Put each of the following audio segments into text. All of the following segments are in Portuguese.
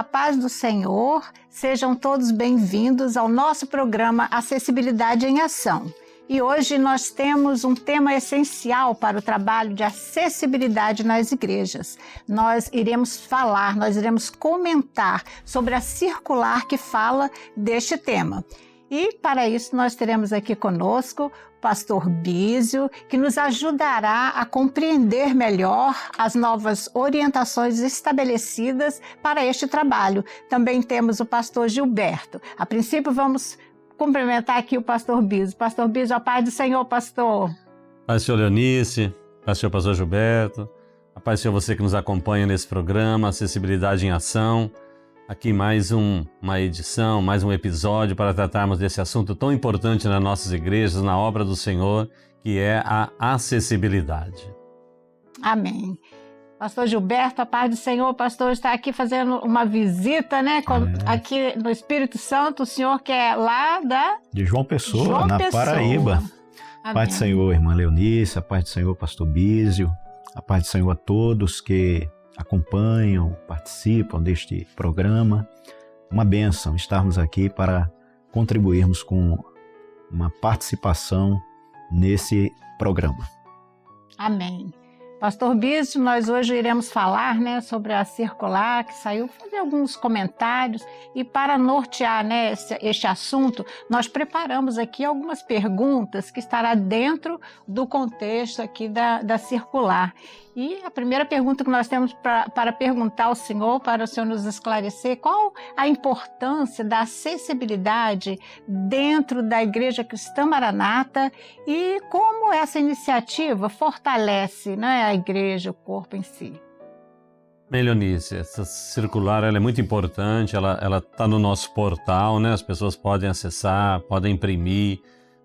A paz do Senhor, sejam todos bem-vindos ao nosso programa Acessibilidade em Ação. E hoje nós temos um tema essencial para o trabalho de acessibilidade nas igrejas. Nós iremos comentar sobre a circular que fala deste tema. E para isso nós teremos aqui conosco o pastor Bísio, que nos ajudará a compreender melhor as novas orientações estabelecidas para este trabalho. Também temos o pastor Gilberto. A princípio vamos cumprimentar aqui o pastor Bísio. Pastor Bísio, a paz do Senhor, pastor. Paz do Senhor Leonice, paz do Senhor pastor Gilberto, a paz do Senhor você que nos acompanha nesse programa, Acessibilidade em Ação. Aqui mais uma edição, mais um episódio para tratarmos desse assunto tão importante nas nossas igrejas, na obra do Senhor, que é a acessibilidade. Amém. Pastor Gilberto, a paz do Senhor, pastor, está aqui fazendo uma visita, né? Aqui no Espírito Santo, o senhor que é lá de João Pessoa, na Paraíba. Amém. Paz do Senhor, irmã Leonice, a paz do Senhor, pastor Bísio, a paz do Senhor a todos que acompanham, participam deste programa. Uma bênção estarmos aqui para contribuirmos com uma participação nesse programa. Amém. Pastor Bísio, nós hoje iremos falar, né, sobre a circular que saiu, fazer alguns comentários e para nortear, né, este assunto, nós preparamos aqui algumas perguntas que estará dentro do contexto aqui da circular. E a primeira pergunta que nós temos para perguntar ao senhor, para o senhor nos esclarecer, qual a importância da acessibilidade dentro da Igreja Cristã Maranata e como essa iniciativa fortalece, né, a igreja, o corpo em si. Bem, Leonice, essa circular ela é muito importante, ela está no nosso portal, né? As pessoas podem acessar, podem imprimir.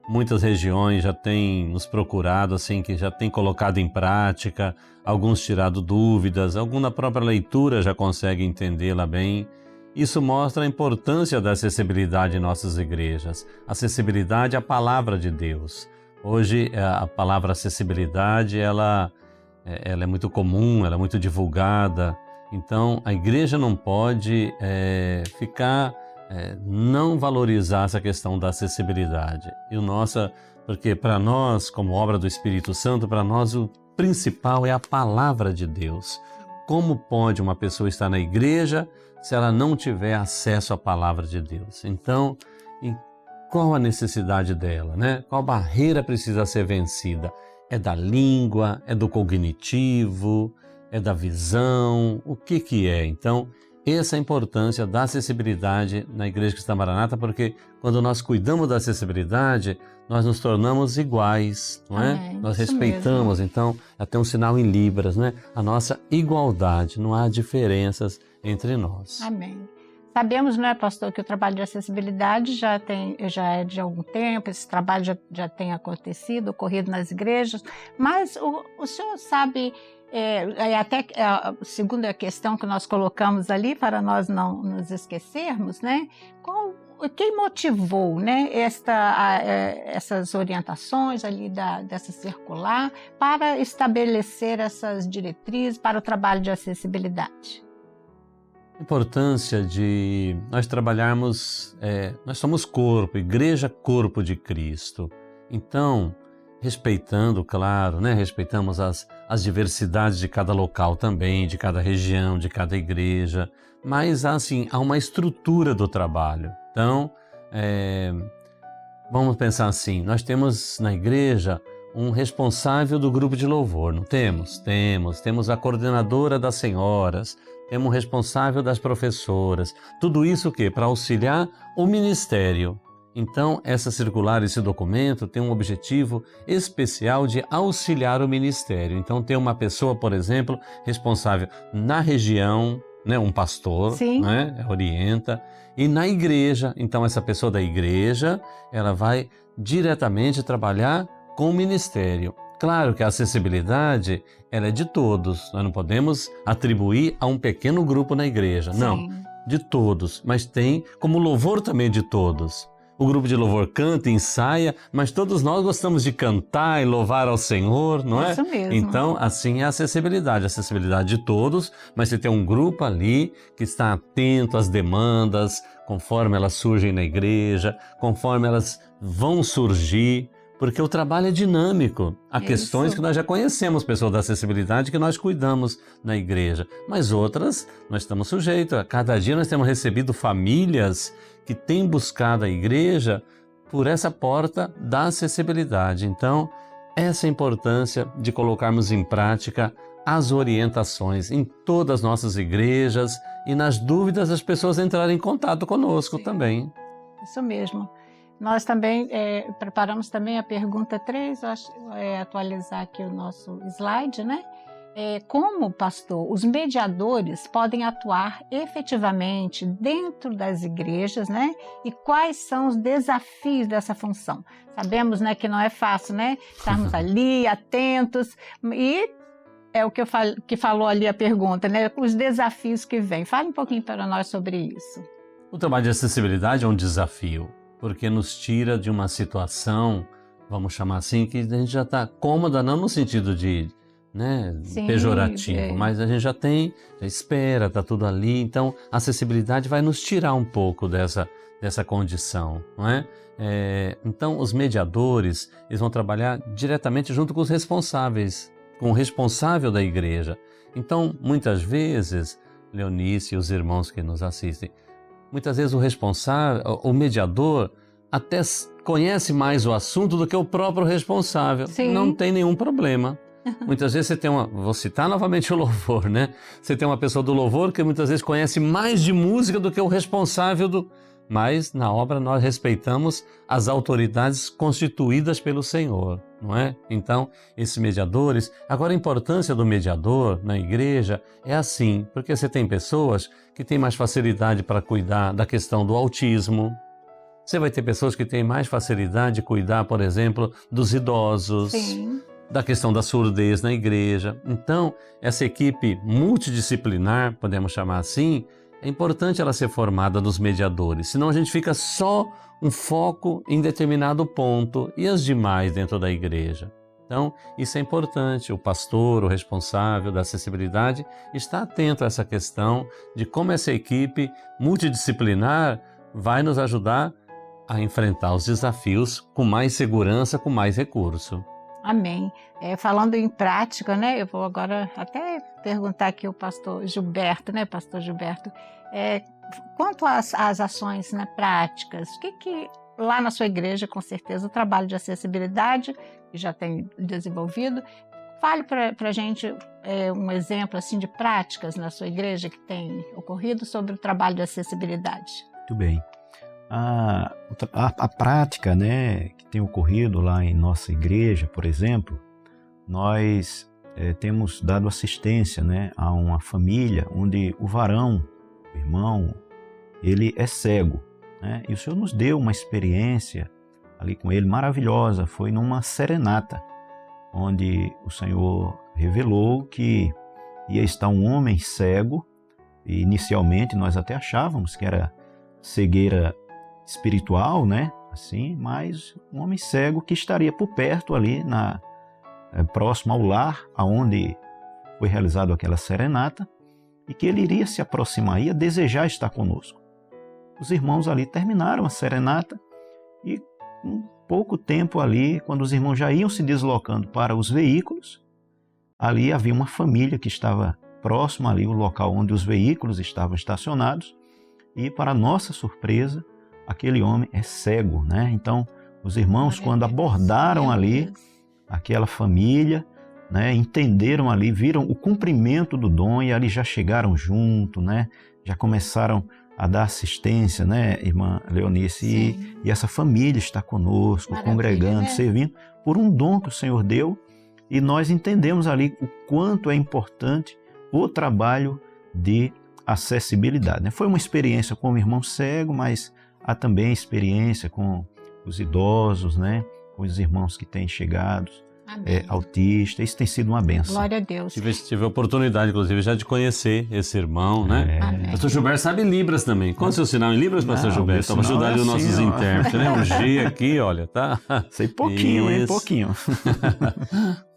Muitas regiões já têm nos procurado, assim, que já têm colocado em prática, alguns tirado dúvidas, alguns na própria leitura já conseguem entendê-la bem. Isso mostra a importância da acessibilidade em nossas igrejas. Acessibilidade à palavra de Deus. Hoje, a palavra acessibilidade, ela é muito comum, ela é muito divulgada. Então, a igreja não pode não valorizar essa questão da acessibilidade. Porque para nós, como obra do Espírito Santo, para nós o principal é a palavra de Deus. Como pode uma pessoa estar na igreja se ela não tiver acesso à palavra de Deus? Então, qual a necessidade dela, né? Qual barreira precisa ser vencida? É da língua? É do cognitivo? É da visão? O que é? Então, essa é a importância da acessibilidade na Igreja Cristã Maranata, porque quando nós cuidamos da acessibilidade, nós nos tornamos iguais, não é? Nós respeitamos, então, até um sinal em Libras, né? A nossa igualdade, não há diferenças entre nós. Amém. Sabemos, né, pastor, que o trabalho de acessibilidade já é de algum tempo, esse trabalho já tem acontecido, ocorrido nas igrejas, mas o senhor sabe... até a segunda questão que nós colocamos ali, para nós não nos esquecermos, né? Quem motivou, né, essas orientações ali dessa circular para estabelecer essas diretrizes para o trabalho de acessibilidade? A importância de nós trabalharmos, nós somos corpo, igreja corpo de Cristo. Então, respeitando, claro, né? Respeitamos as diversidades de cada local também, de cada região, de cada igreja, mas assim, há uma estrutura do trabalho. Então, vamos pensar assim, nós temos na igreja um responsável do grupo de louvor, não temos? Temos a coordenadora das senhoras, temos o responsável das professoras, tudo isso o quê? Para auxiliar o ministério. Então, essa circular, esse documento tem um objetivo especial de auxiliar o ministério. Então, tem uma pessoa, por exemplo, responsável na região, né, um pastor, né, orienta, e na igreja, então essa pessoa da igreja, ela vai diretamente trabalhar com o ministério. Claro que a acessibilidade, ela é de todos, nós não podemos atribuir a um pequeno grupo na igreja, não, de todos, mas tem como louvor também de todos. o grupo de louvor canta, ensaia, mas todos nós gostamos de cantar e louvar ao Senhor, não é? Isso mesmo. Então, assim é a acessibilidade de todos, mas você tem um grupo ali que está atento às demandas, conforme elas surgem na igreja, conforme elas vão surgir, porque o trabalho é dinâmico. Há questões que nós já conhecemos, pessoas da acessibilidade, que nós cuidamos na igreja, mas outras nós estamos sujeitos. A cada dia nós temos recebido famílias que têm buscado a igreja por essa porta da acessibilidade. Então, essa é a importância de colocarmos em prática as orientações em todas as nossas igrejas e, nas dúvidas, as pessoas entrarem em contato conosco também. Isso mesmo. Nós também preparamos também a pergunta 3, atualizar aqui o nosso slide, né? Como, pastor, os mediadores podem atuar efetivamente dentro das igrejas, né? E quais são os desafios dessa função? Sabemos, né, que não é fácil, né? Estarmos ali, atentos, e é o que falou ali a pergunta, né? Os desafios que vêm. Fale um pouquinho para nós sobre isso. O trabalho de acessibilidade é um desafio, porque nos tira de uma situação, vamos chamar assim, que a gente já está cômoda, não no sentido de pejorativo, mas a gente já espera, está tudo ali, então a acessibilidade vai nos tirar um pouco dessa condição, não é? Então os mediadores, eles vão trabalhar diretamente junto com os responsáveis, com o responsável da igreja. Então, muitas vezes, Leonice e os irmãos que nos assistem, muitas vezes o responsável, o mediador, até conhece mais o assunto do que o próprio responsável. Sim. Não tem nenhum problema. Muitas vezes você tem vou citar novamente o louvor, né? Você tem uma pessoa do louvor que muitas vezes conhece mais de música do que o responsável Mas na obra nós respeitamos as autoridades constituídas pelo Senhor, não é? Então, esses mediadores... Agora, a importância do mediador na igreja é assim, porque você tem pessoas que têm mais facilidade para cuidar da questão do autismo. Você vai ter pessoas que têm mais facilidade de cuidar, por exemplo, dos idosos. Sim. Da questão da surdez na igreja. Então, essa equipe multidisciplinar, podemos chamar assim, é importante ela ser formada nos mediadores, senão a gente fica só um foco em determinado ponto e as demais dentro da igreja. Então, isso é importante. O pastor, o responsável da acessibilidade, está atento a essa questão de como essa equipe multidisciplinar vai nos ajudar a enfrentar os desafios com mais segurança, com mais recurso. Amém. Falando em prática, né? Eu vou agora até perguntar aqui ao pastor Gilberto, né? Pastor Gilberto, quanto às ações, né, práticas, o que lá na sua igreja, com certeza, o trabalho de acessibilidade que já tem desenvolvido, fale para a gente um exemplo assim de práticas na sua igreja que tem ocorrido sobre o trabalho de acessibilidade. Muito bem. A prática, né, que tem ocorrido lá em nossa igreja, por exemplo, nós temos dado assistência, né, a uma família onde o varão, o irmão, ele é cego, né, e o Senhor nos deu uma experiência ali com ele maravilhosa. Foi numa serenata, onde o Senhor revelou que ia estar um homem cego, e inicialmente nós até achávamos que era cegueira espiritual, né? Assim, mas um homem cego que estaria por perto ali, próximo ao lar, aonde foi realizado aquela serenata, e que ele iria se aproximar, ia desejar estar conosco. Os irmãos ali terminaram a serenata e um pouco tempo ali, quando os irmãos já iam se deslocando para os veículos, ali havia uma família que estava próximo ali, o local onde os veículos estavam estacionados, e para nossa surpresa, aquele homem é cego, né? Então, os irmãos, quando abordaram ali aquela família, né, entenderam ali, viram o cumprimento do dom e ali já chegaram junto, né? Já começaram a dar assistência, né, irmã Leonice? E essa família está conosco, congregando, né? Servindo por um dom que o Senhor deu, e nós entendemos ali o quanto é importante o trabalho de acessibilidade, né? Foi uma experiência com o irmão cego, mas há também experiência com os idosos, né? Com os irmãos que têm chegado autista. Isso tem sido uma benção. Glória a Deus. Tive a oportunidade, inclusive, já de conhecer esse irmão, né? Pastor Gilberto sabe Libras também. Qual é o seu sinal em Libras, Pastor Gilberto? Então, para ajudar ali os nossos intérpretes, né? Um G aqui, olha, tá? Sei pouquinho, hein? Pouquinho.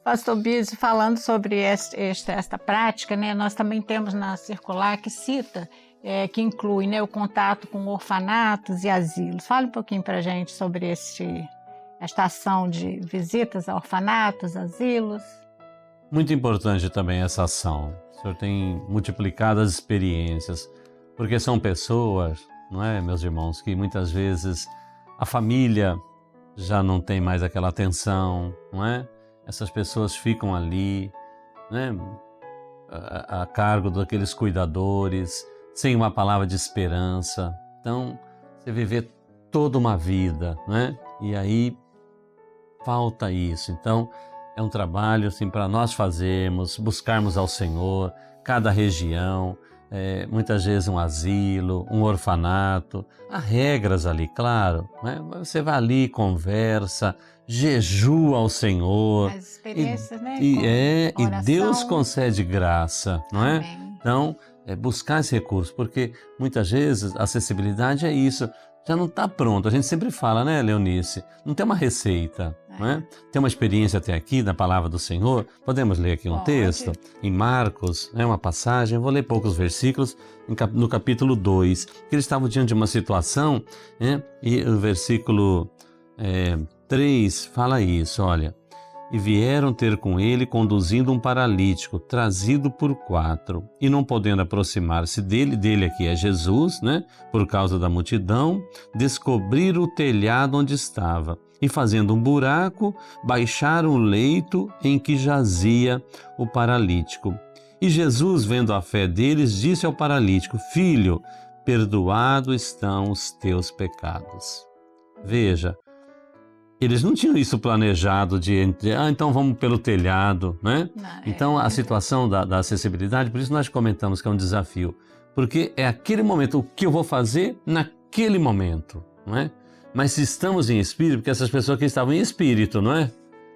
Pastor Bizio, falando sobre esta prática, né? Nós também temos na circular que cita, que inclui, né, o contato com orfanatos e asilos. Fale um pouquinho para a gente sobre esta ação de visitas a orfanatos, asilos. Muito importante também essa ação. O senhor tem multiplicado as experiências, porque são pessoas, não é, meus irmãos, que muitas vezes a família já não tem mais aquela atenção, não é? Essas pessoas ficam ali, né, a cargo daqueles cuidadores, sem uma palavra de esperança. Então, você viver toda uma vida, né? E aí falta isso. Então, é um trabalho assim, para nós fazermos, buscarmos ao Senhor, cada região, muitas vezes um asilo, um orfanato. Há regras ali, claro, né? Você vai ali, conversa, jejua ao Senhor. As experiências, né? E Deus concede graça, não é? Amém. Então, buscar esse recurso, porque muitas vezes a acessibilidade é isso. Já não está pronto. A gente sempre fala, né, Leonice? Não tem uma receita, não é? Tem uma experiência até aqui na palavra do Senhor. Podemos ler aqui um texto? Em Marcos, uma passagem, eu vou ler poucos versículos, no capítulo 2, que eles estavam diante de uma situação, né? E o versículo 3 fala isso, olha. E vieram ter com ele, conduzindo um paralítico, trazido por 4, e não podendo aproximar-se dele aqui é Jesus, né? Por causa da multidão, descobriram o telhado onde estava, e fazendo um buraco, baixaram o leito em que jazia o paralítico. E Jesus, vendo a fé deles, disse ao paralítico: Filho, perdoados estão os teus pecados. Veja, eles não tinham isso planejado então vamos pelo telhado, né? Então a situação da acessibilidade, por isso nós comentamos que é um desafio, porque é aquele momento, o que eu vou fazer naquele momento, não é? Mas se estamos em espírito, porque essas pessoas aqui estavam em espírito, não é?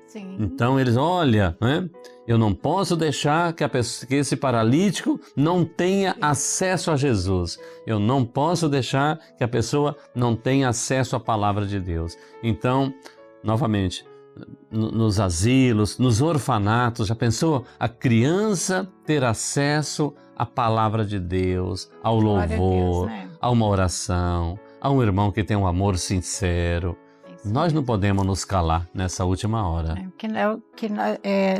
Sim. Então eles, olha, né? Eu não posso deixar que esse paralítico não tenha acesso a Jesus. Eu não posso deixar que a pessoa não tenha acesso à palavra de Deus. Então, novamente, nos asilos, nos orfanatos, já pensou? A criança ter acesso à palavra de Deus, ao louvor, a uma oração, a um irmão que tem um amor sincero. Nós não podemos nos calar nessa última hora. Que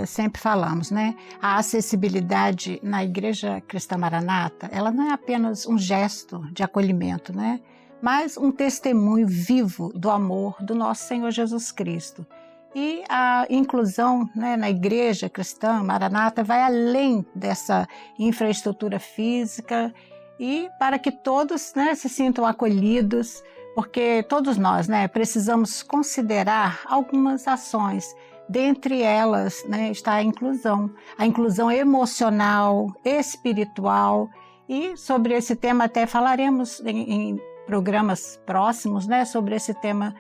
sempre falamos, né? A acessibilidade na Igreja Cristã Maranata, ela não é apenas um gesto de acolhimento, né? Mas um testemunho vivo do amor do nosso Senhor Jesus Cristo. E a inclusão, né, na Igreja Cristã Maranata vai além dessa infraestrutura física e para que todos, né, se sintam acolhidos, porque todos nós, né, precisamos considerar algumas ações. Dentre elas, né, está a inclusão emocional, espiritual, e sobre esse tema até falaremos em programas próximos, né, sobre esse tema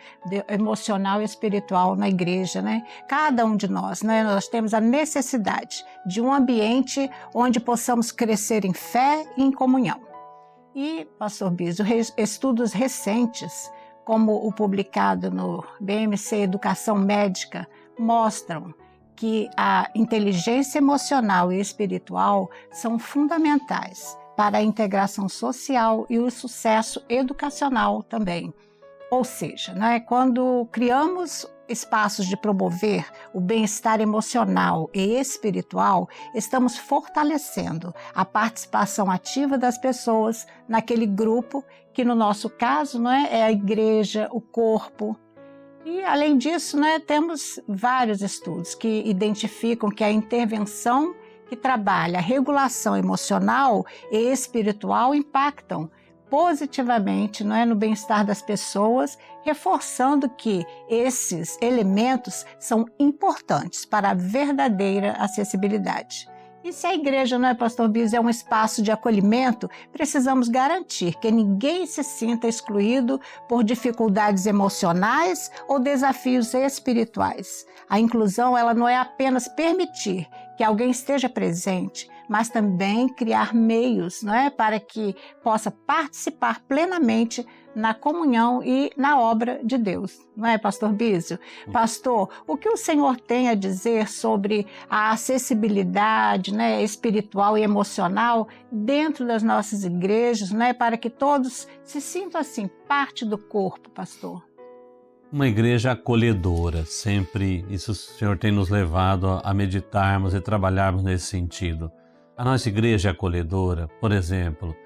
emocional e espiritual na igreja, né? Cada um de nós, né, nós temos a necessidade de um ambiente onde possamos crescer em fé e em comunhão. E, pastor Bizio, estudos recentes, como o publicado no BMC Educação Médica, mostram que a inteligência emocional e espiritual são fundamentais para a integração social e o sucesso educacional também. Ou seja, né, quando criamos espaços de promover o bem-estar emocional e espiritual, estamos fortalecendo a participação ativa das pessoas naquele grupo, que no nosso caso, né, é a igreja, o corpo. E, além disso, né, temos vários estudos que identificam que a intervenção que trabalha a regulação emocional e espiritual impactam positivamente, não é, no bem-estar das pessoas, reforçando que esses elementos são importantes para a verdadeira acessibilidade. E se a igreja, não é, pastor Bis, é um espaço de acolhimento, precisamos garantir que ninguém se sinta excluído por dificuldades emocionais ou desafios espirituais. A inclusão, ela não é apenas permitir que alguém esteja presente, mas também criar meios, não é, para que possa participar plenamente na comunhão e na obra de Deus, não é, pastor Bísio? Pastor, o que o Senhor tem a dizer sobre a acessibilidade, né, espiritual e emocional dentro das nossas igrejas, né, para que todos se sintam assim, parte do corpo, pastor? Uma igreja acolhedora, sempre isso o Senhor tem nos levado a meditarmos e trabalharmos nesse sentido. A nossa igreja é acolhedora, por exemplo,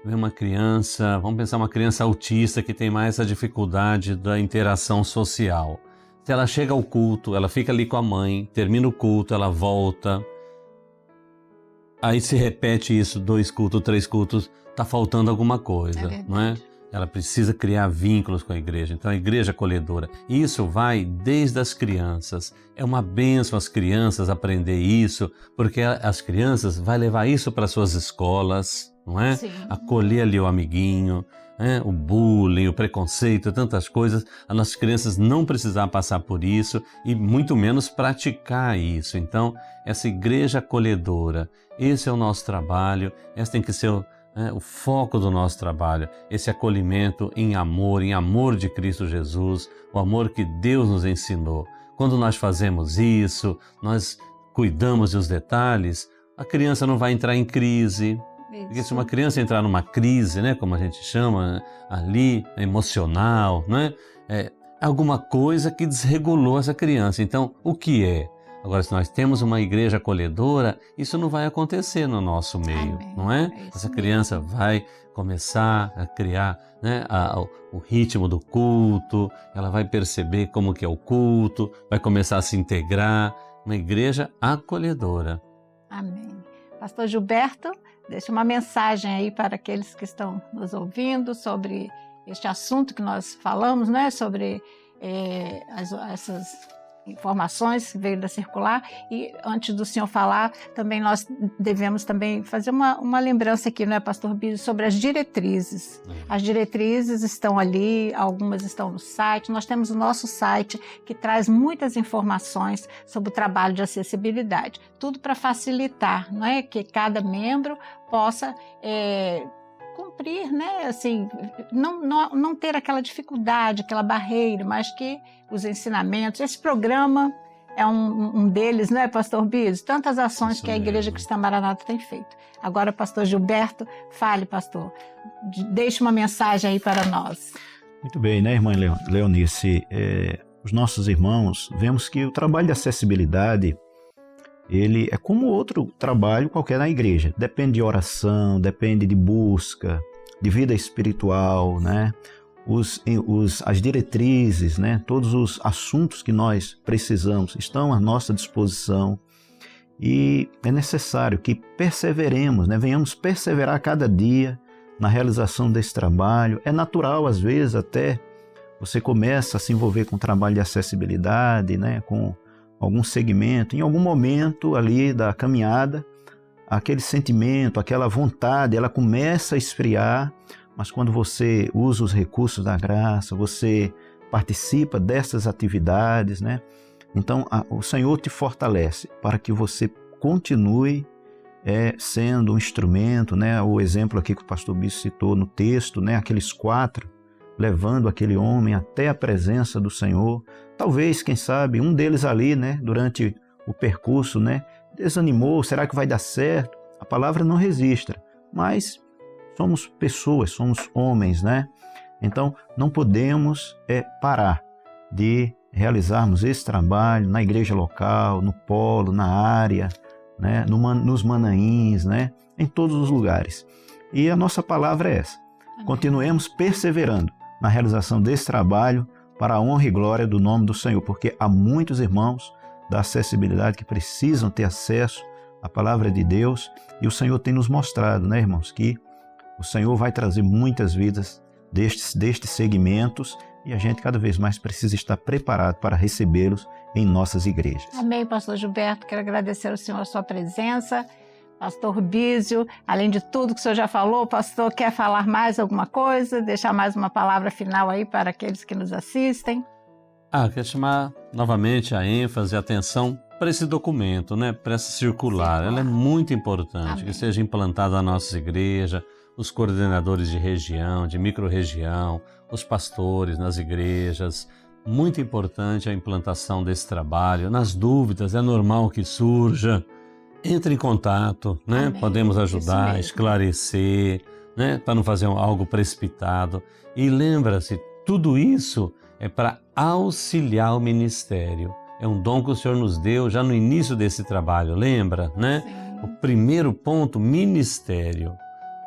vem uma criança, vamos pensar uma criança autista que tem mais a dificuldade da interação social. Se ela chega ao culto, ela fica ali com a mãe, termina o culto, ela volta, aí se repete isso, 2 cultos, 3 cultos, está faltando alguma coisa, não é? Ela precisa criar vínculos com a igreja. Então, a igreja acolhedora. Isso vai desde as crianças. É uma bênção as crianças aprender isso, porque as crianças vão levar isso para suas escolas, não é? Sim. Acolher ali o amiguinho, o bullying, o preconceito, tantas coisas. As nossas crianças não precisam passar por isso e muito menos praticar isso. Então, essa igreja acolhedora, esse é o nosso trabalho, esse tem que ser o foco do nosso trabalho, esse acolhimento em amor de Cristo Jesus, o amor que Deus nos ensinou. Quando nós fazemos isso, nós cuidamos dos detalhes, a criança não vai entrar em crise. Isso. Porque se uma criança entrar numa crise, né, como a gente chama, ali, emocional, né, é alguma coisa que desregulou essa criança. Então, o que é? Agora, se nós temos uma igreja acolhedora, isso não vai acontecer no nosso meio, amém, não é? Essa criança vai começar a criar, né, o ritmo do culto, ela vai perceber como que é o culto, vai começar a se integrar. Uma igreja acolhedora. Amém. Pastor Gilberto, deixa uma mensagem aí para aqueles que estão nos ouvindo sobre este assunto que nós falamos, né, sobre essas informações que veio da circular. E antes do senhor falar, também nós devemos também fazer uma lembrança aqui, não é, pastor Bísio, sobre as diretrizes. As diretrizes estão ali, algumas estão no site. Nós temos o nosso site que traz muitas informações sobre o trabalho de acessibilidade. Tudo para facilitar, não é, que cada membro possa cumprir, né, assim, não ter aquela dificuldade, aquela barreira, mas que os ensinamentos, esse programa é um deles, não é, pastor Bísio? Tantas ações isso que a Igreja Cristã Maranata tem feito. Agora, pastor Gilberto, fale, pastor, deixe uma mensagem aí para nós. Muito bem, né, irmã Leonice? Os nossos irmãos, vemos que o trabalho de acessibilidade, ele é como outro trabalho qualquer na igreja. Depende de oração, depende de busca, de vida espiritual, né? As diretrizes, né? Todos os assuntos que nós precisamos estão à nossa disposição. E é necessário que perseveremos, né? Venhamos perseverar cada dia na realização desse trabalho. É natural, às vezes, até você começa a se envolver com o trabalho de acessibilidade, né? Com algum segmento, em algum momento ali da caminhada, aquele sentimento, aquela vontade, ela começa a esfriar, mas quando você usa os recursos da graça, você participa dessas atividades, né? Então, o Senhor te fortalece para que você continue sendo um instrumento, né? O exemplo aqui que o pastor Bispo citou no texto, né? Aqueles 4, levando aquele homem até a presença do Senhor. Talvez, quem sabe, um deles ali, né, durante o percurso, né, desanimou, será que vai dar certo? A palavra não registra, mas somos pessoas, somos homens, né? Então, não podemos parar de realizarmos esse trabalho na igreja local, no polo, na área, né, nos Manaíns, né, em todos os lugares. E a nossa palavra é essa. Amém. Continuemos perseverando na realização desse trabalho para a honra e glória do nome do Senhor, porque há muitos irmãos da acessibilidade que precisam ter acesso à palavra de Deus, e o Senhor tem nos mostrado, né, irmãos, que o Senhor vai trazer muitas vidas destes segmentos, e a gente cada vez mais precisa estar preparado para recebê-los em nossas igrejas. Amém, pastor Gilberto. Quero agradecer ao Senhor a sua presença. Pastor Bísio, além de tudo que o senhor já falou, o pastor quer falar mais alguma coisa, deixar mais uma palavra final aí para aqueles que nos assistem? Quero chamar novamente a ênfase e a atenção para esse documento, né? Para essa circular. Ela é muito importante. Amém. Que seja implantada na nossa igreja, os coordenadores de região, de microrregião, os pastores nas igrejas. Muito importante a implantação desse trabalho. Nas dúvidas, é normal que surja. Entre em contato, né? Amém. Podemos ajudar, esclarecer, né? Para não fazer algo precipitado. E lembra-se, tudo isso é para auxiliar o ministério. É um dom que o Senhor nos deu já no início desse trabalho, lembra, né? Sim. O primeiro ponto, ministério.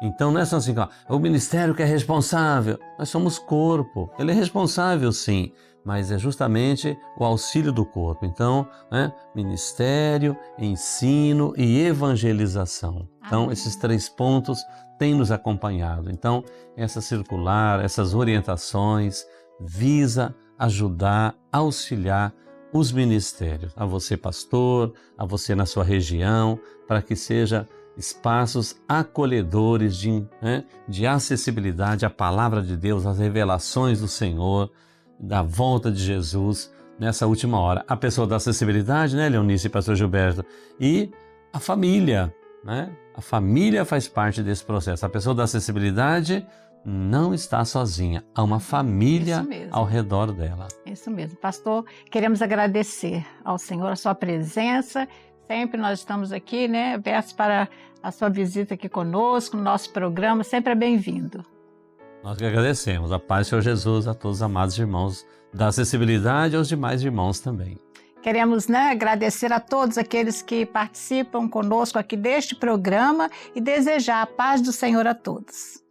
Então não é só assim, o ministério que é responsável. Nós somos corpo, ele é responsável sim, mas é justamente o auxílio do corpo. Então, né, ministério, ensino e evangelização. Então, esses 3 pontos têm nos acompanhado. Então, essa circular, essas orientações visa ajudar, auxiliar os ministérios. A você, pastor, a você na sua região, para que seja espaços acolhedores de acessibilidade à palavra de Deus, às revelações do Senhor, da volta de Jesus nessa última hora. A pessoa da acessibilidade, né, Leonice e pastor Gilberto, e a família, né? A família faz parte desse processo. A pessoa da acessibilidade não está sozinha, há uma família ao redor dela. Isso mesmo. Pastor, queremos agradecer ao Senhor a sua presença. Sempre nós estamos aqui, né, abertos para a sua visita aqui conosco, no nosso programa, sempre é bem-vindo. Nós que agradecemos. A paz do Senhor Jesus a todos os amados irmãos da acessibilidade e aos demais irmãos também. Queremos, né, agradecer a todos aqueles que participam conosco aqui deste programa e desejar a paz do Senhor a todos.